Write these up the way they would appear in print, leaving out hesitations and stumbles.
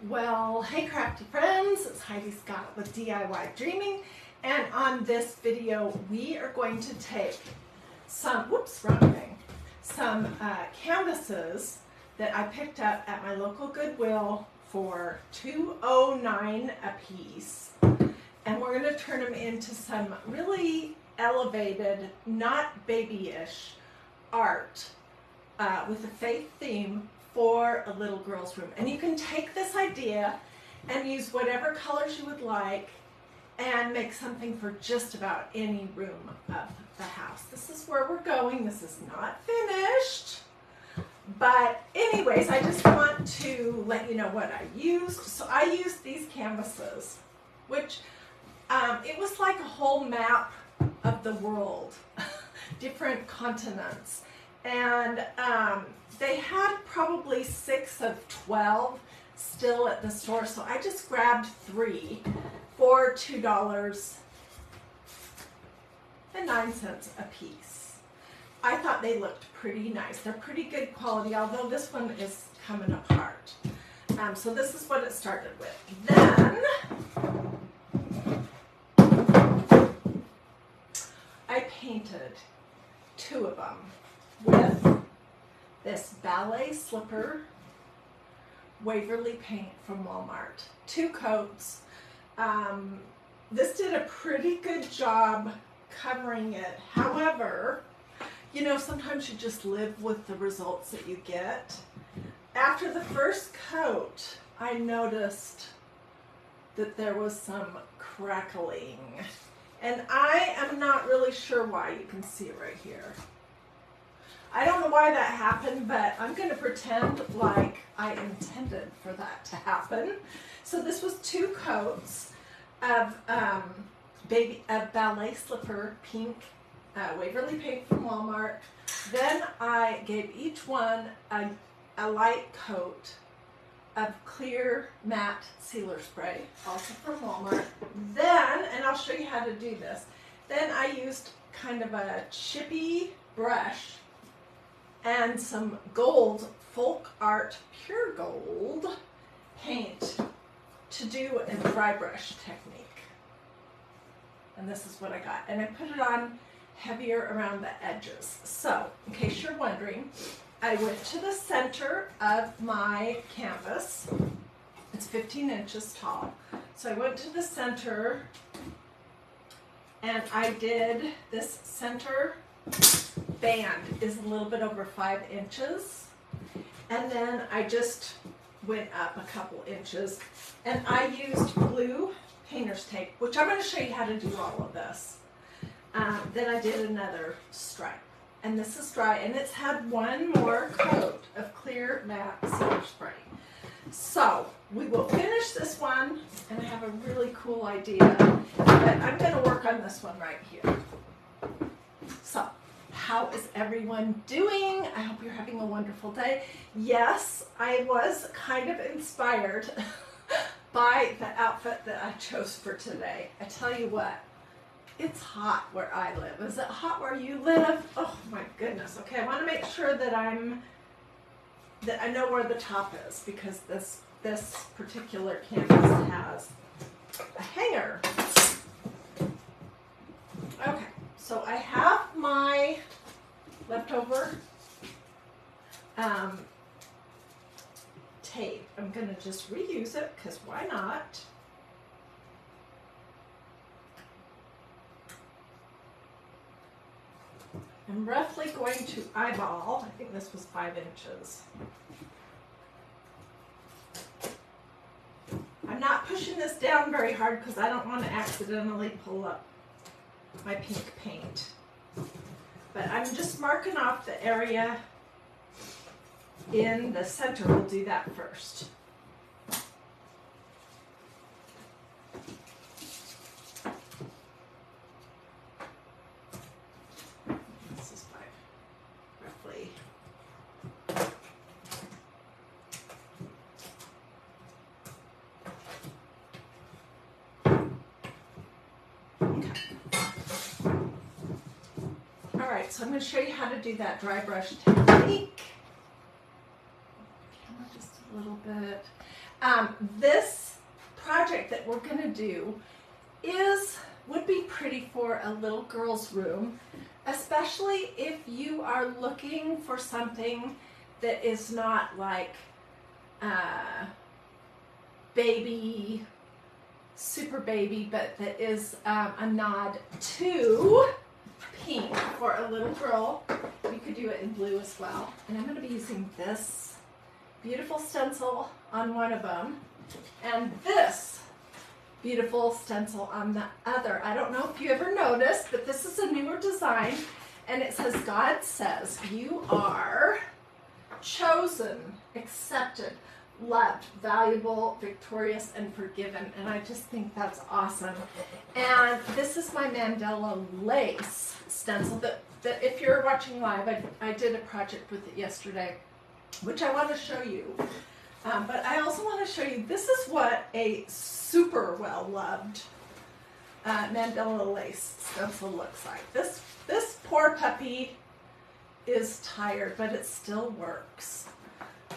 Well, hey crafty friends, it's Hiedi Scott with DiyDreaming, and on this video we are going to take some, some canvases that I picked up at my local Goodwill for $2.09 a piece, and we're going to turn them into some really elevated, not babyish art with a faith theme for a little girl's room. And you can take this idea and use whatever colors you would like and make something for just about any room of the house. This is where we're going. This is not finished. But anyways, I just want to let you know what I used. So I used these canvases, which it was like a whole map of the world, different continents. And they had probably 6 of 12 still at the store, so I just grabbed 3 for $2.09 a piece. I thought they looked pretty nice. They're pretty good quality, although this one is coming apart. So this is what it started with. Then I painted 2 of them with this ballet slipper Waverly paint from Walmart. 2 coats. This did a pretty good job covering it. However, you know, sometimes you just live with the results that you get. After the first coat, I noticed that there was some crackling. And I am not really sure why. You can see it right here. I don't know why that happened, but I'm going to pretend like I intended for that to happen. So this was 2 coats of ballet slipper pink Waverly paint from Walmart. Then I gave each one a light coat of clear matte sealer spray, also from Walmart. Then, and I'll show you how to do this, then I used kind of a chippy brush and some gold folk art pure gold paint to do a dry brush technique. And this is what I got. And I put it on heavier around the edges. So, in case you're wondering, I went to the center of my canvas. It's 15 inches tall. So I went to the center and I did this center band is a little bit over 5 inches, and then I just went up a couple inches, and I used blue painter's tape, which I'm going to show you how to do all of this. Then I did another stripe, and this is dry, and it's had 1 more coat of clear matte sealer spray. So we will finish this one, and I have a really cool idea, but I'm going to work on this one right here. So how is everyone doing? I hope you're having a wonderful day. Yes, I was kind of inspired by the outfit that I chose for today. I tell you what, it's hot where I live. Is it hot where you live? Oh my goodness. Okay, I want to make sure that I know where the top is, because this particular canvas has a hanger. Okay. So I have my leftover tape. I'm going to just reuse it, because why not? I'm roughly going to eyeball. I think this was 5 inches. I'm not pushing this down very hard because I don't want to accidentally pull up my pink paint. But I'm just marking off the area in the center. We'll do that first. This is 5, roughly. So I'm going to show you how to do that dry brush technique. Camera just a little bit. This project that we're going to do would be pretty for a little girl's room, especially if you are looking for something that is not like baby, super baby, but that is a nod to pink for a little girl. You could do it in blue as well. And I'm going to be using this beautiful stencil on one of them and this beautiful stencil on the other. I don't know if you ever noticed, but this is a newer design, and it says, God says you are chosen, accepted, loved, valuable, victorious, and forgiven. And I just think that's awesome. And this is my Mandala lace stencil that if you're watching live, I did a project with it yesterday, which I want to show you. But I also want to show you, this is what a super well-loved Mandala lace stencil looks like. This poor puppy is tired, but it still works.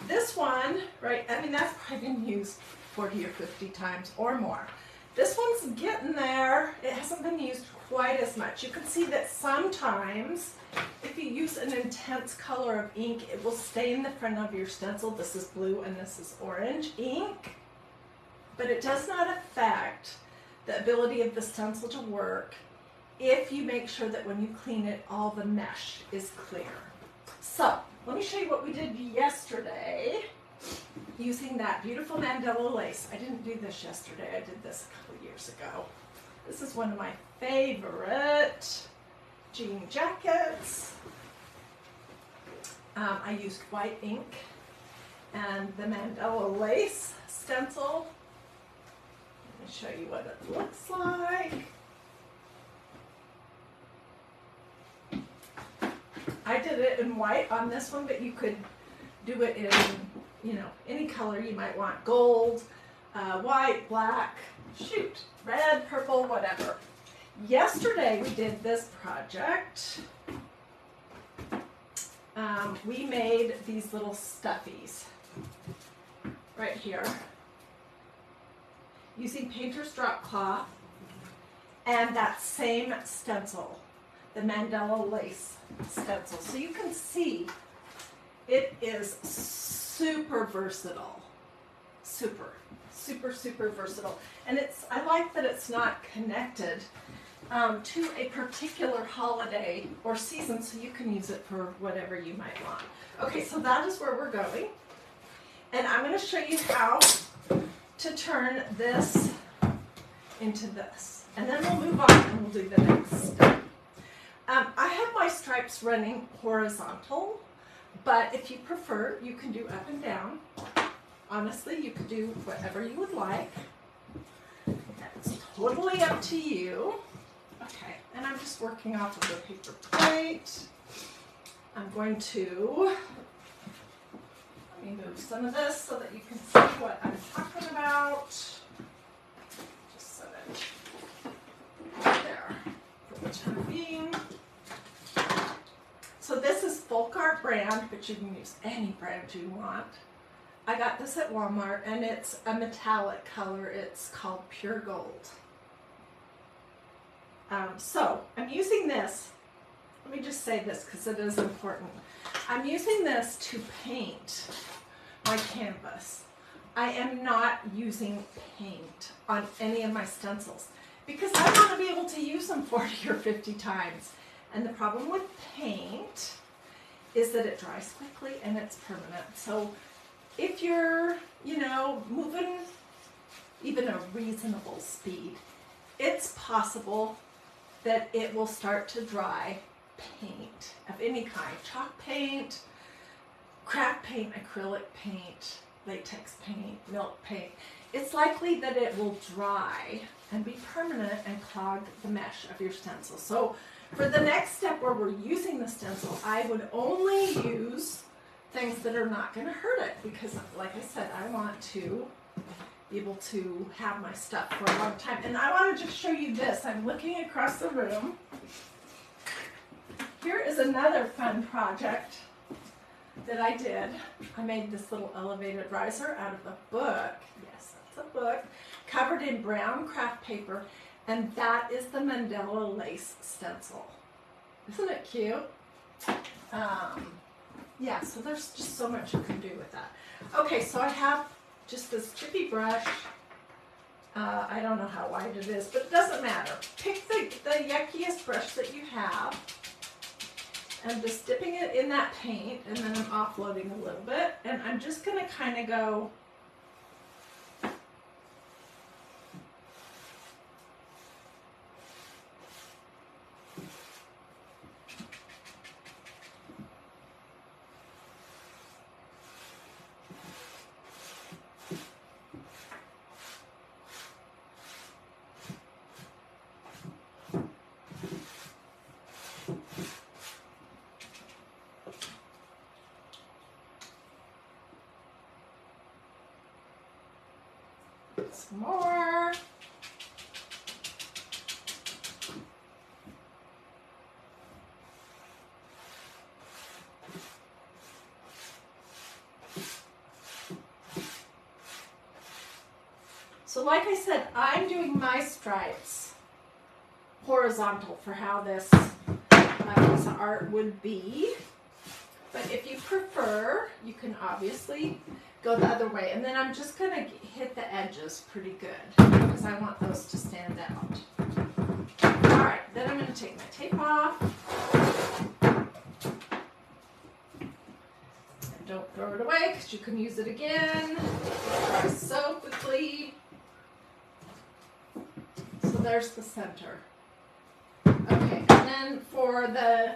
This one, right, I mean, that's probably been used 40 or 50 times or more. This one's getting there. It hasn't been used quite as much. You can see that sometimes if you use an intense color of ink, it will stay in the front of your stencil. This is blue and this is orange ink, but it does not affect the ability of the stencil to work if you make sure that when you clean it, all the mesh is clear. So let me show you what we did yesterday using that beautiful Mandala lace. I didn't do this yesterday. I did this a couple years ago. This is one of my favorite jean jackets. I used white ink and the Mandala lace stencil. Let me show you what it looks like. I did it in white on this one, but you could do it in, you know, any color you might want. Gold, white, black, shoot, red, purple, whatever. Yesterday we did this project. We made these little stuffies right here using painter's drop cloth and that same stencil, the Mandala lace stencil. So you can see it is super versatile. Super versatile. And I like that it's not connected to a particular holiday or season, so you can use it for whatever you might want. Okay, so that is where we're going. And I'm going to show you how to turn this into this. And then we'll move on and we'll do the next step. I have my stripes running horizontal, but if you prefer, you can do up and down. Honestly, you could do whatever you would like. That's totally up to you. Okay, and I'm just working off of the paper plate. I'm going to, let me move some of this so that you can see what I'm talking about. Just set it there for the time being. So this is Folk Art brand, but you can use any brand you want. I got this at Walmart, and it's a metallic color. It's called Pure Gold. So I'm using this. Let me just say this because it is important. I'm using this to paint my canvas. I am not using paint on any of my stencils because I want to be able to use them 40 or 50 times. And the problem with paint is that it dries quickly and it's permanent. So if you're, you know, moving even a reasonable speed, it's possible that it will start to dry paint of any kind. Chalk paint, craft paint, acrylic paint, latex paint, milk paint. It's likely that it will dry and be permanent and clog the mesh of your stencil. So for the next step where we're using the stencil, I would only use things that are not going to hurt it because, like I said, I want to be able to have my stuff for a long time. And I want to just show you this. I'm looking across the room. Here is another fun project that I did. I made this little elevated riser out of a book. Yes, that's a book. Covered in brown craft paper. And that is the Mandala lace stencil. Isn't it cute? Yeah, so there's just so much you can do with that. Okay, so I have just this chippy brush. I don't know how wide it is, but it doesn't matter. Pick the yuckiest brush that you have. I'm just dipping it in that paint, and then I'm offloading a little bit. And I'm just going to kind of go some more. So like I said, I'm doing my stripes horizontal for how this piece of art would be. But if you prefer, you can obviously go the other way. And then I'm just going to hit the edges pretty good because I want those to stand out. All right, then I'm going to take my tape off. And don't throw it away because you can use it again. It dries so quickly. So there's the center. Okay, and then for the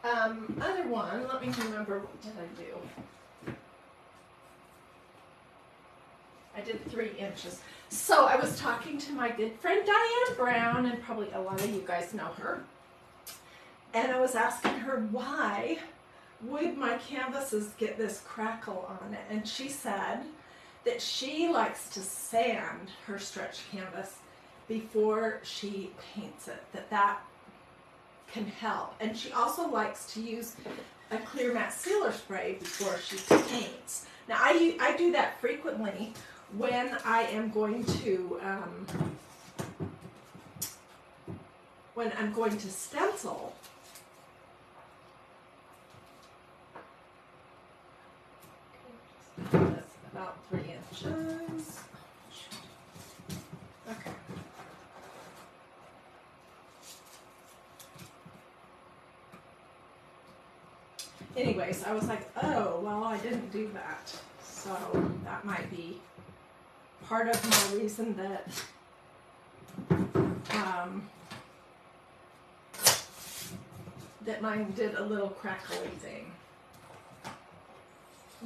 other one, let me remember, what did I do? I did 3 inches. So I was talking to my good friend Diane Brown, and probably a lot of you guys know her. And I was asking her why would my canvases get this crackle on it. And she said that she likes to sand her stretch canvas before she paints it, that can help. And she also likes to use a clear matte sealer spray before she paints. Now I do that frequently when I am going to stencil. That's about 3 inches. Okay. Anyways, I was like, oh, well, I didn't do that. So that might be part of my reason that mine did a little crackly thing.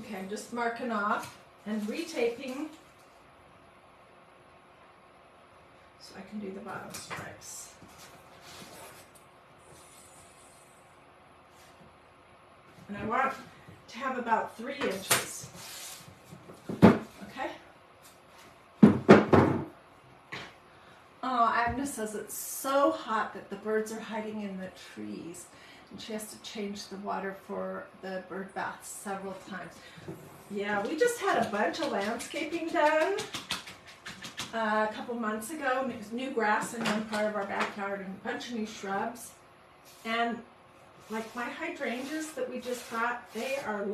Okay, I'm just marking off and retaping so I can do the bottom stripes. And I want to have about 3 inches. Okay? Oh, Agnes says it's so hot that the birds are hiding in the trees. And she has to change the water for the bird baths several times. Yeah, we just had a bunch of landscaping done a couple months ago. New grass in one part of our backyard and a bunch of new shrubs. And like my hydrangeas that we just got, they are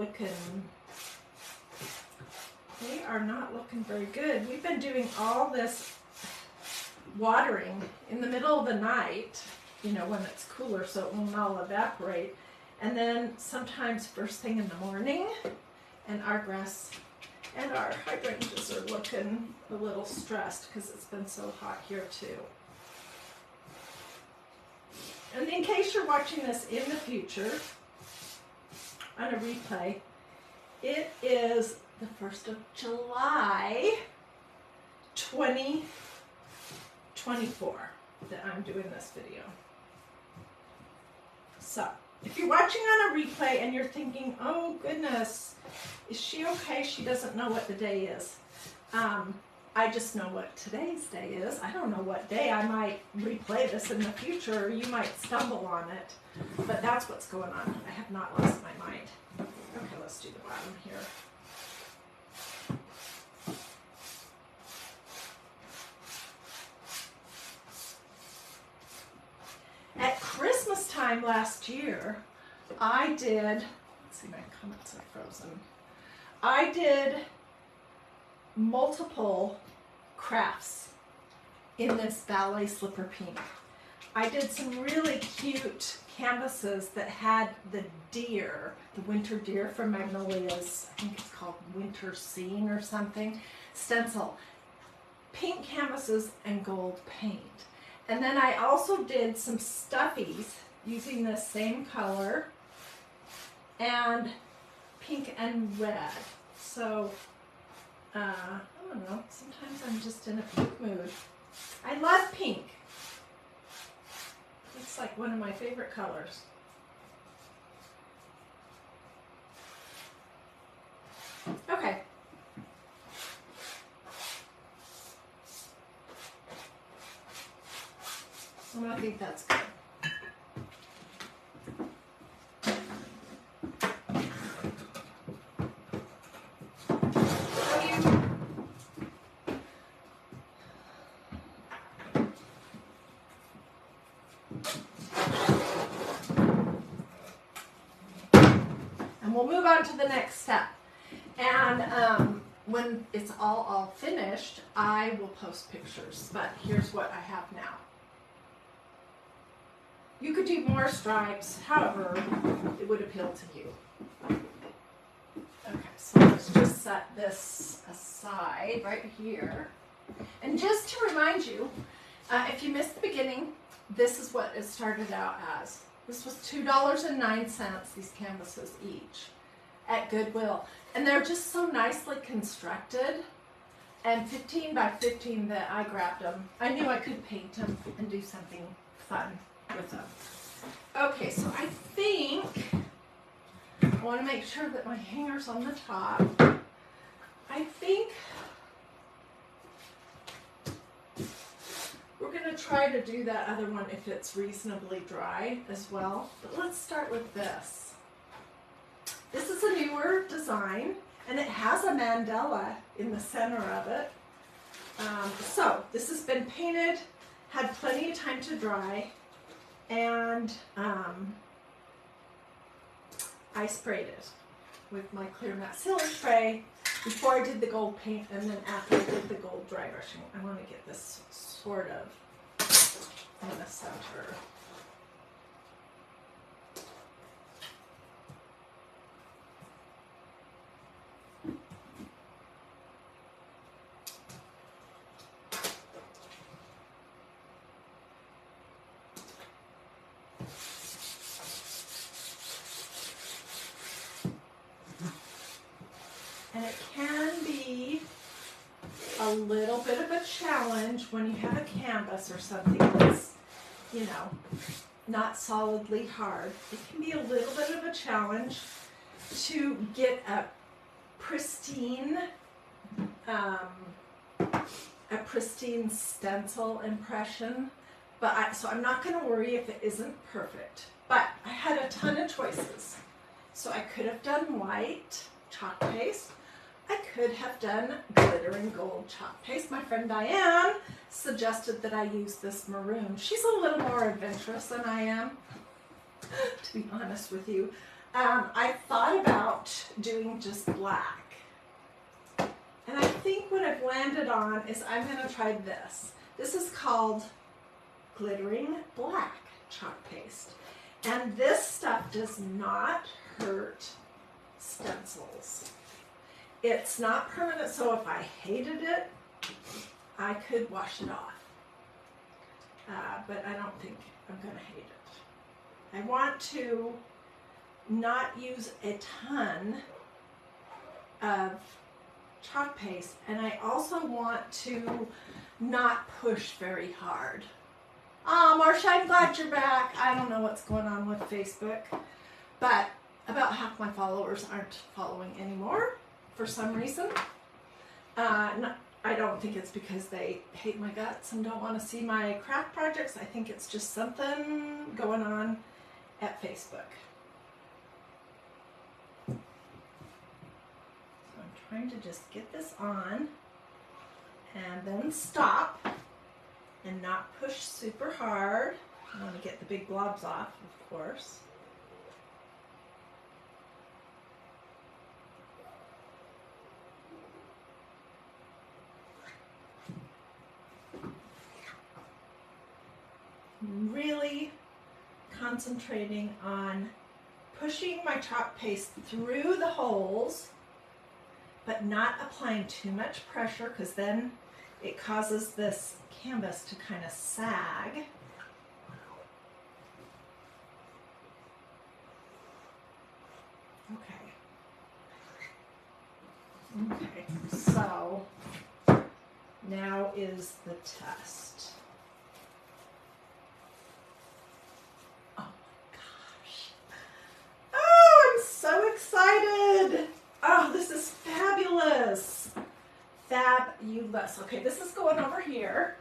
not looking very good. We've been doing all this watering in the middle of the night, you know, when it's cooler so it won't all evaporate. And then sometimes first thing in the morning, and our grass and our hydrangeas are looking a little stressed because it's been so hot here too. And in case you're watching this in the future, on a replay, it is the 1st of July, 2024 that I'm doing this video. So, if you're watching on a replay and you're thinking, oh goodness, is she okay? She doesn't know what the day is. I just know what today's day is. I don't know what day. I might replay this in the future, or you might stumble on it. But that's what's going on. I have not lost my mind. Okay. let's do the bottom here. At Christmas time last year, I did, let's see, my comments are frozen. I did multiple crafts in this ballet slipper pink. I did some really cute canvases that had the deer, the winter deer from Magnolia's, I think it's called Winter Scene or something, stencil. Pink canvases and gold paint. And then I also did some stuffies using the same color and pink and red. So, I don't know, sometimes I'm just in a pink mood. I love pink. It's like one of my favorite colors. Okay. Well, I think that's good. And we'll move on to the next step. And when it's all finished, I will post pictures. But here's what I have now. You could do more stripes, however it would appeal to you. Okay, so let's just set this aside right here. And just to remind you, if you missed the beginning, this is what it started out as. This was $2.09, these canvases each, at Goodwill. And they're just so nicely constructed. And 15 by 15 that I grabbed them. I knew I could paint them and do something fun with them. Okay, so I think I want to make sure that my hanger's on the top. I think we're going to try to do that other one if it's reasonably dry as well. But let's start with this. This is a newer design, and it has a mandala in the center of it. So this has been painted, had plenty of time to dry. And I sprayed it with my clear matte sealer spray before I did the gold paint, and then after I did the gold dry brushing. I want to get this sort of in the center. And it can be a little bit of a challenge when you have a canvas or something that's, you know, not solidly hard. It can be a little bit of a challenge to get a pristine stencil impression. But so I'm not going to worry if it isn't perfect. But I had a ton of choices. So I could have done white chalk paste. I could have done glittering gold chalk paste. My friend Diane suggested that I use this maroon. She's a little more adventurous than I am, to be honest with you. I thought about doing just black. And I think what I've landed on is I'm going to try this. This is called glittering black chalk paste. And this stuff does not hurt stencils. It's not permanent, so if I hated it, I could wash it off. But I don't think I'm going to hate it. I want to not use a ton of chalk paste, and I also want to not push very hard. Marcia, I'm glad you're back. I don't know what's going on with Facebook, but about half my followers aren't following anymore. For some reason. I don't think it's because they hate my guts and don't want to see my craft projects. I think it's just something going on at Facebook. trying to just get this on and then stop and not push super hard. I want to get the big blobs off, of course. I'm really concentrating on pushing my chalk paste through the holes, but not applying too much pressure, because then it causes this canvas to kind of sag. Okay, so now is the test. Oh my gosh. Oh, I'm so excited. Oh, this is fabulous. Fabulous. Okay, this is going over here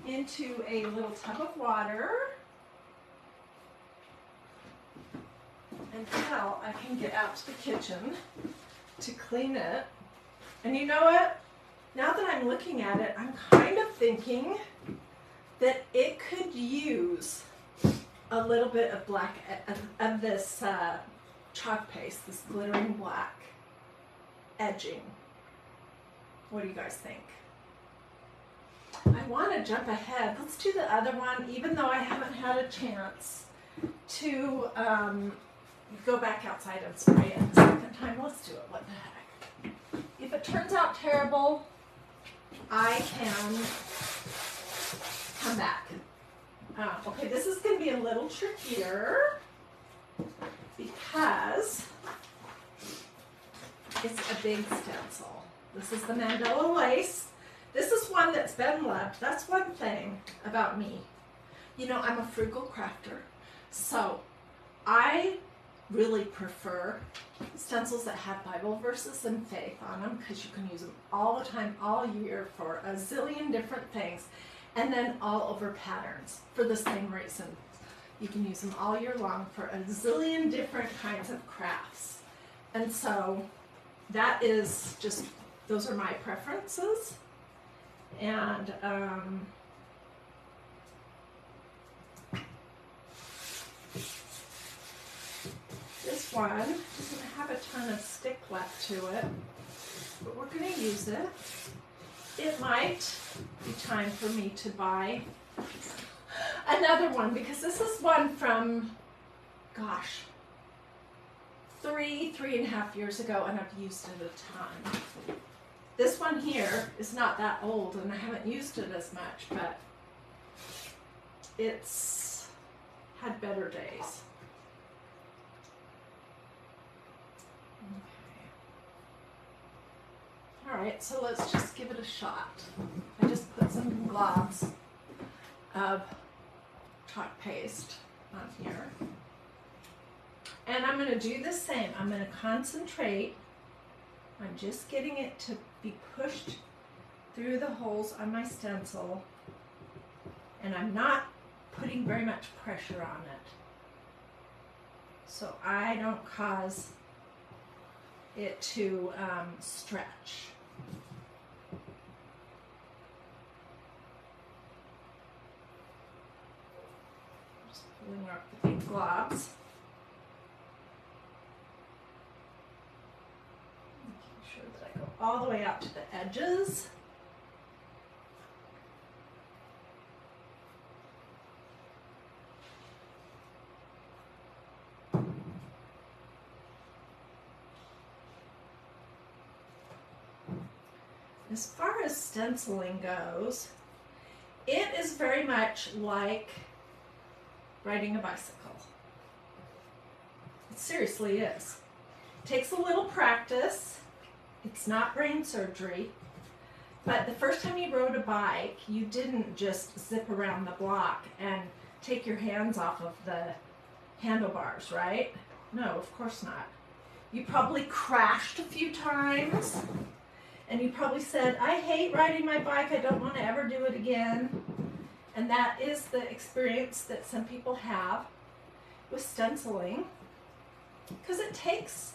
into a little tub of water until I can get out to the kitchen to clean it. And you know what? Now that I'm looking at it, I'm kind of thinking that it could use a little bit of black of this chalk paste, this glittering black edging. What do you guys think? I want to jump ahead. Let's do the other one, even though I haven't had a chance to go back outside and spray it the second time. Let's do it. What the heck? If it turns out terrible, I can come back. Okay, this is going to be a little trickier because it's a big stencil. This is the Mandala lace. This is one that's been loved. That's one thing about me. You know, I'm a frugal crafter, so I really prefer stencils that have Bible verses and faith on them, because you can use them all the time, all year, for a zillion different things, and then all over patterns for the same reason. You can use them all year long for a zillion different kinds of crafts. And so that is just, those are my preferences. And this one doesn't have a ton of stick left to it, but we're going to use it. It might be time for me to buy another one, because this is one from, gosh, 3.5 years ago, and I've used it a ton. This one here is not that old, and I haven't used it as much, but it's had better days. Okay. All right, so let's just give it a shot. I just put some globs of chalk paste on here. And I'm going to do the same. I'm going to concentrate. I'm just getting it to be pushed through the holes on my stencil, and I'm not putting very much pressure on it, so I don't cause it to stretch. Just pulling up the big globs. All the way out to the edges. As far as stenciling goes, it is very much like riding a bicycle. It seriously is. It takes a little practice. It's not brain surgery, but the first time you rode a bike, you didn't just zip around the block and take your hands off of the handlebars, right? No, of course not. You probably crashed a few times, and you probably said, I hate riding my bike, I don't want to ever do it again. And that is the experience that some people have with stenciling, because it takes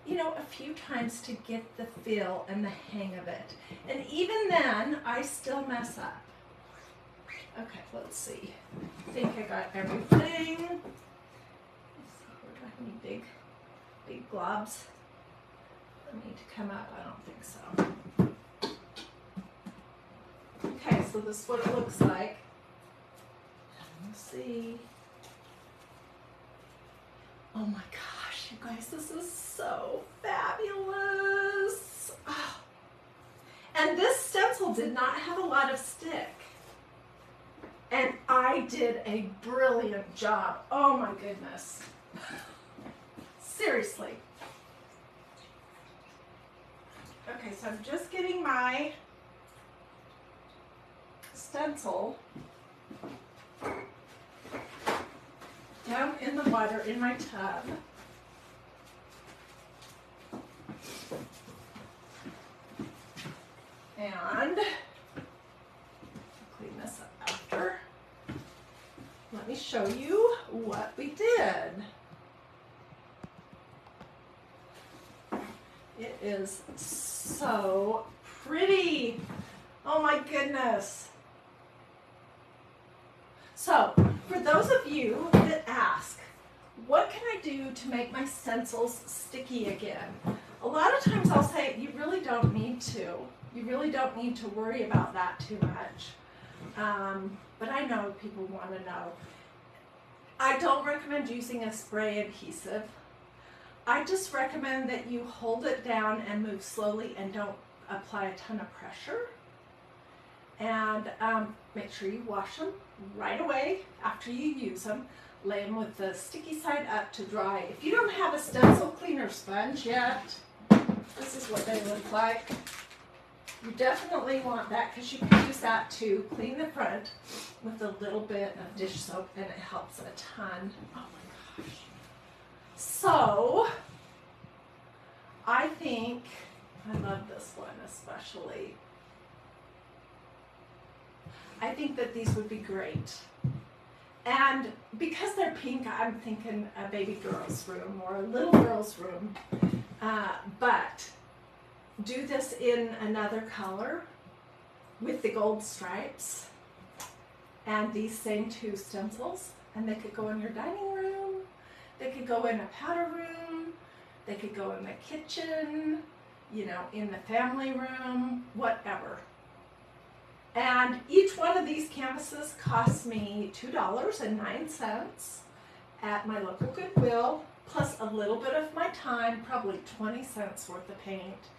you know, a few times to get the feel and the hang of it. And even then, I still mess up. Okay, let's see. I think I got everything. Let's see, where do I need big globs that need to come up? I don't think so. Okay, so this is what it looks like. Let's see. Oh my gosh, you guys, this is so fabulous. Oh. And this stencil did not have a lot of stick. And I did a brilliant job. Oh my goodness. Seriously. Okay, so I'm just getting my stencil down in the water in my tub. And clean this up after. Let me show you what we did. It is so pretty. Oh my goodness. So, for those of you that ask, what can I do to make my stencils sticky again? A lot of times I'll say, you really don't need to. You really don't need to worry about that too much. But I know people want to know. I don't recommend using a spray adhesive. I just recommend that you hold it down and move slowly and don't apply a ton of pressure. And make sure you wash them right away after you use them. Lay them with the sticky side up to dry. If you don't have a stencil cleaner sponge yet, this is what they look like. You definitely want that because you can use that to clean the front with a little bit of dish soap and it helps a ton. Oh my gosh. So, I think, I love this one especially. I think that these would be great. And because they're pink, I'm thinking a baby girl's room or a little girl's room. But do this in another color with the gold stripes and these same two stencils. And they could go in your dining room. They could go in a powder room. They could go in the kitchen, you know, in the family room, whatever. And each one of these canvases cost me $2.09 at my local Goodwill, plus a little bit of my time, probably 20 cents worth of paint,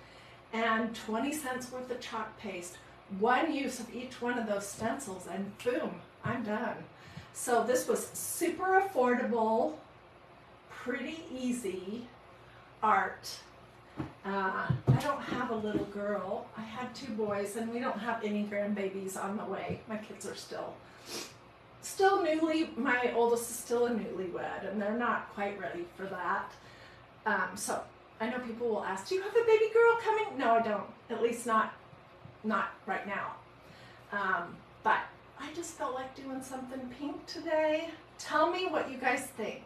and 20 cents worth of chalk paste. One use of each one of those stencils, and boom, I'm done. So this was super affordable, pretty easy art. I don't have a little girl. I had 2 boys, and we don't have any grandbabies on the way. My kids are still newly, my oldest is still a newlywed, and they're not quite ready for that. So I know people will ask, do you have a baby girl coming? No, I don't. At least not right now. But I just felt like doing something pink today. Tell me what you guys think.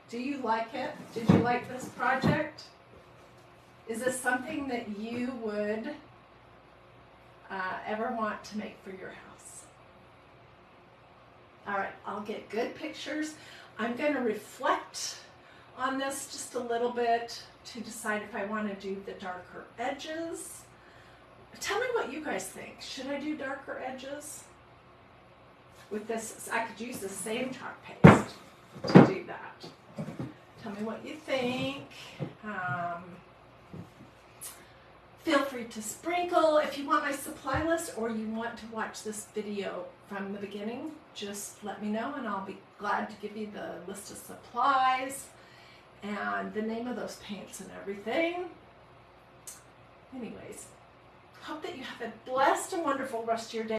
Do you like it? Did you like this project? Is this something that you would ever want to make for your house? All right, I'll get good pictures. I'm going to reflect on this just a little bit to decide if I want to do the darker edges. Tell me what you guys think. Should I do darker edges? With this, I could use the same chalk paste to do that. Tell me what you think. Feel free to sprinkle. If you want my supply list or you want to watch this video from the beginning, just let me know and I'll be glad to give you the list of supplies and the name of those paints and everything. Anyways, hope that you have a blessed and wonderful rest of your day.